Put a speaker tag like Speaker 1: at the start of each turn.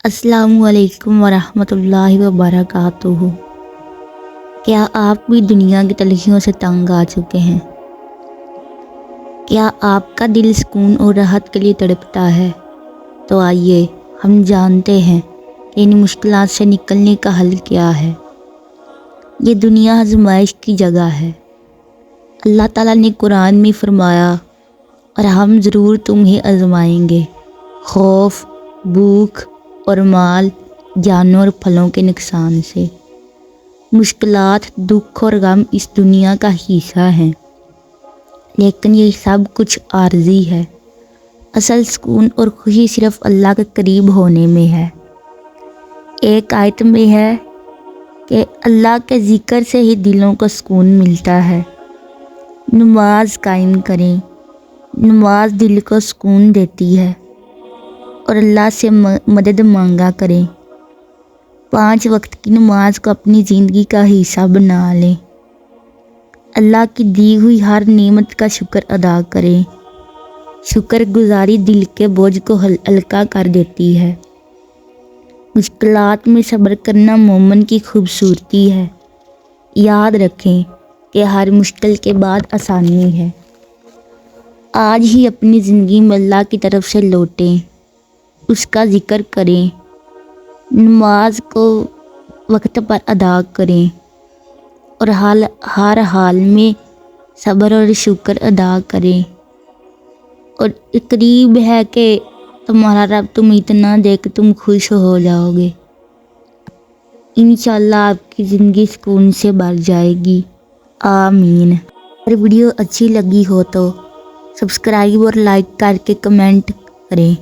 Speaker 1: السلام علیکم ورحمۃ اللہ وبرکاتہ۔ کیا آپ بھی دنیا کی تلخیوں سے تنگ آ چکے ہیں؟ کیا آپ کا دل سکون اور راحت کے لیے تڑپتا ہے؟ تو آئیے ہم جانتے ہیں کہ ان مشکلات سے نکلنے کا حل کیا ہے۔ یہ دنیا آزمائش کی جگہ ہے۔ اللہ تعالیٰ نے قرآن میں فرمایا، اور ہم ضرور تمہیں آزمائیں گے، خوف، بھوک اور مال، جانوں اور پھلوں کے نقصان سے۔ مشکلات، دکھ اور غم اس دنیا کا حصہ ہیں، لیکن یہ سب کچھ عارضی ہے۔ اصل سکون اور خوشی صرف اللہ کے قریب ہونے میں ہے۔ ایک آیت میں ہے کہ اللہ کے ذکر سے ہی دلوں کو سکون ملتا ہے۔ نماز قائم کریں۔ نماز دل کو سکون دیتی ہے، اور اللہ سے مدد مانگا کریں۔ 5 وقت کی نماز کو اپنی زندگی کا حصہ بنا لیں۔ اللہ کی دی ہوئی ہر نعمت کا شکر ادا کریں۔ شکر گزاری دل کے بوجھ کو ہلکا کر دیتی ہے۔ مشکلات میں صبر کرنا مومن کی خوبصورتی ہے۔ یاد رکھیں کہ ہر مشکل کے بعد آسانی ہے۔ آج ہی اپنی زندگی میں اللہ کی طرف سے لوٹیں، اس کا ذکر کریں، نماز کو وقت پر ادا کریں، اور ہر حال میں صبر اور شکر ادا کریں۔ اور قریب ہے کہ تمہارا رب تمہیں اتنا دے کہ تم خوش ہو جاؤ گے۔ انشاءاللہ آپ کی زندگی سکون سے بھر جائے گی۔ آمین۔ اگر ویڈیو اچھی لگی ہو تو سبسکرائب اور لائک کر کے کمنٹ کریں۔